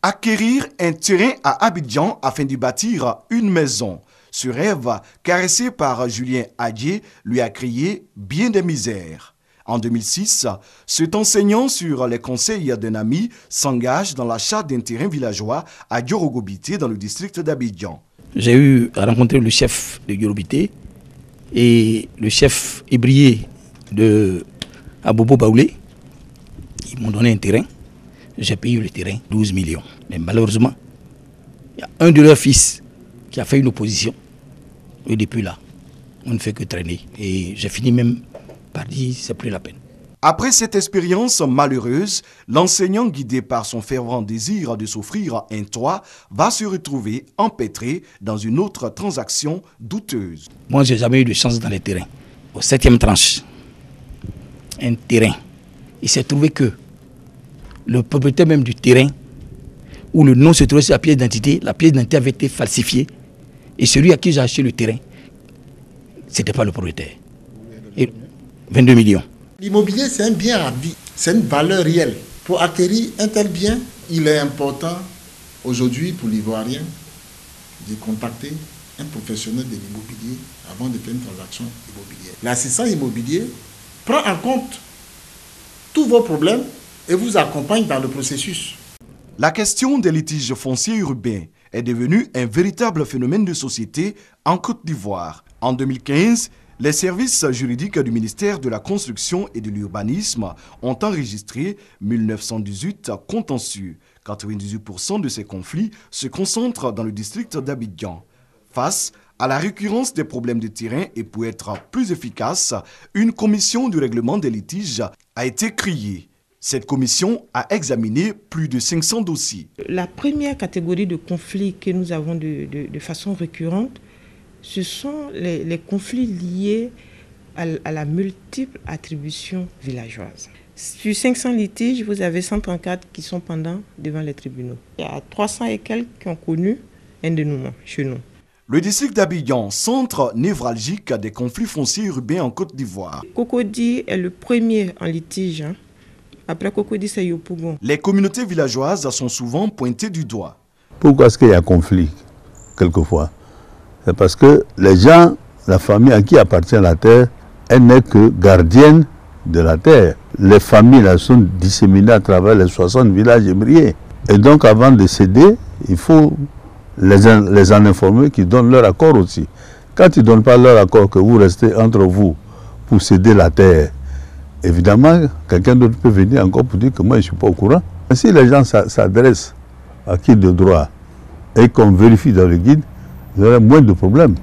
Acquérir un terrain à Abidjan afin d'y bâtir une maison. Ce rêve, caressé par Julien Adier, lui a créé bien des misères. En 2006, cet enseignant sur les conseils d'un ami s'engage dans l'achat d'un terrain villageois à Diorogobité dans le district d'Abidjan. J'ai eu à rencontrer le chef de Diorogobité et le chef ébrié de Abobo Baoulé. Ils m'ont donné un terrain. J'ai payé le terrain 12 millions. Mais malheureusement, il y a un de leurs fils qui a fait une opposition. Et depuis là, on ne fait que traîner. Et j'ai fini même par dire c'est plus la peine. Après cette expérience malheureuse, l'enseignant, guidé par son fervent désir de s'offrir un toit, va se retrouver empêtré dans une autre transaction douteuse. Moi, je n'ai jamais eu de chance dans les terrains. Au 7e tranche, un terrain. Il s'est trouvé que le propriétaire même du terrain, où le nom se trouvait sur la pièce d'identité, avait été falsifiée. Et celui à qui j'ai acheté le terrain, ce n'était pas le propriétaire. Et 22 millions. L'immobilier, c'est un bien à vie, c'est une valeur réelle. Pour acquérir un tel bien, il est important aujourd'hui pour l'Ivoirien de contacter un professionnel de l'immobilier avant de faire une transaction immobilière. L'assistant immobilier prend en compte tous vos problèmes et vous accompagne dans le processus. La question des litiges fonciers urbains est devenue un véritable phénomène de société en Côte d'Ivoire. En 2015, les services juridiques du ministère de la Construction et de l'Urbanisme ont enregistré 1918 contentieux. 98% de ces conflits se concentrent dans le district d'Abidjan. Face à la récurrence des problèmes de terrain et pour être plus efficace, une commission du règlement des litiges a été créée. Cette commission a examiné plus de 500 dossiers. La première catégorie de conflits que nous avons de façon récurrente, ce sont les conflits liés à la multiple attribution villageoise. Sur 500 litiges, vous avez 134 qui sont pendants devant les tribunaux. Il y a 300 et quelques qui ont connu un dénouement chez nous. Le district d'Abidjan, centre névralgique des conflits fonciers urbains en Côte d'Ivoire. Cocody est le premier en litige. Après Cocody, c'est Yopougon. Les communautés villageoises sont souvent pointées du doigt. Pourquoi est-ce qu'il y a conflit quelquefois? C'est parce que les gens, la famille à qui appartient la terre, elle n'est que gardienne de la terre. Les familles là, sont disséminées à travers les 60 villages ébriés. Et donc avant de céder, il faut les en informer qu'ils donnent leur accord aussi. Quand ils ne donnent pas leur accord, que vous restez entre vous pour céder la terre, évidemment, quelqu'un d'autre peut venir encore pour dire que moi je ne suis pas au courant. Si les gens s'adressent à qui de droit et qu'on vérifie dans le guide, il y aurait moins de problèmes.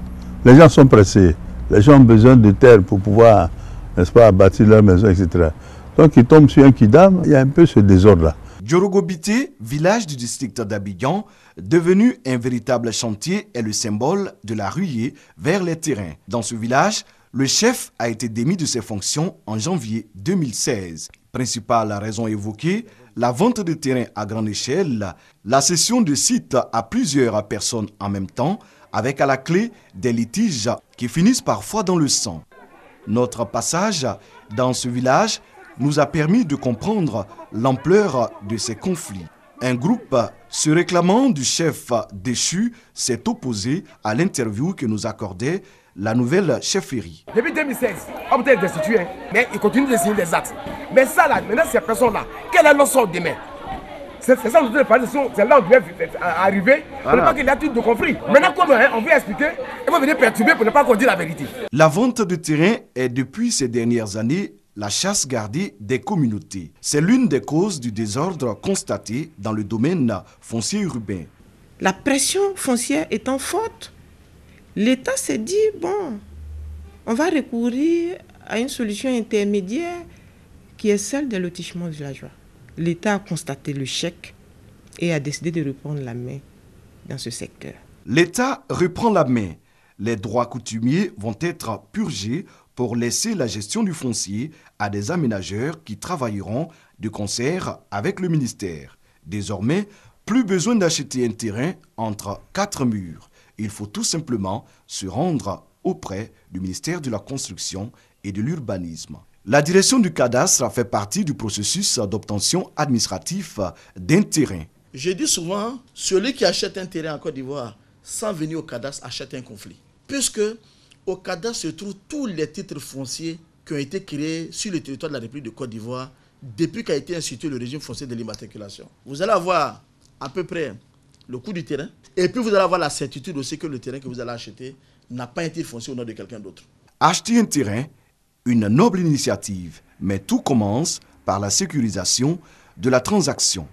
Les gens sont pressés. Les gens ont besoin de terre pour pouvoir, n'est-ce pas, bâtir leur maison, etc. Donc ils tombent sur un kidam, il y a un peu ce désordre-là. Diorogobité, village du district d'Abidjan, devenu un véritable chantier, est le symbole de la ruée vers les terrains. Dans ce village, le chef a été démis de ses fonctions en janvier 2016. Principale raison évoquée, la vente de terrains à grande échelle, la cession de sites à plusieurs personnes en même temps, avec à la clé des litiges qui finissent parfois dans le sang. Notre passage dans ce village nous a permis de comprendre l'ampleur de ces conflits. Un groupe se réclamant du chef déchu s'est opposé à l'interview que nous accordait la nouvelle chefferie. Depuis 2016, on peut être destitué, mais il continue de signer des actes. Mais ça là, maintenant ces personnes-là, quel est leur sort demain? C'est ça dont c'est là où on doit arriver pour ne pas qu'il y ait de conflit. Maintenant, comme on veut expliquer, il faut venir perturber pour ne pas qu'on dise la vérité. La vente de terrain est depuis ces dernières années la chasse gardée des communautés. C'est l'une des causes du désordre constaté dans le domaine foncier urbain. La pression foncière étant forte, l'État s'est dit, bon, on va recourir à une solution intermédiaire qui est celle des lotissements villageois. L'État a constaté le chèque et a décidé de reprendre la main dans ce secteur. L'État reprend la main. Les droits coutumiers vont être purgés pour laisser la gestion du foncier à des aménageurs qui travailleront de concert avec le ministère. Désormais, plus besoin d'acheter un terrain entre 4 murs. Il faut tout simplement se rendre auprès du ministère de la Construction et de l'Urbanisme. La direction du cadastre fait partie du processus d'obtention administratif d'un terrain. Je dis souvent, celui qui achète un terrain en Côte d'Ivoire sans venir au cadastre achète un conflit. Puisque au cadastre se trouvent tous les titres fonciers qui ont été créés sur le territoire de la République de Côte d'Ivoire depuis qu'a été institué le régime foncier de l'immatriculation. Vous allez avoir à peu près le coût du terrain et puis vous allez avoir la certitude aussi que le terrain que vous allez acheter n'a pas été foncier au nom de quelqu'un d'autre. Acheter un terrain, une noble initiative, mais tout commence par la sécurisation de la transaction.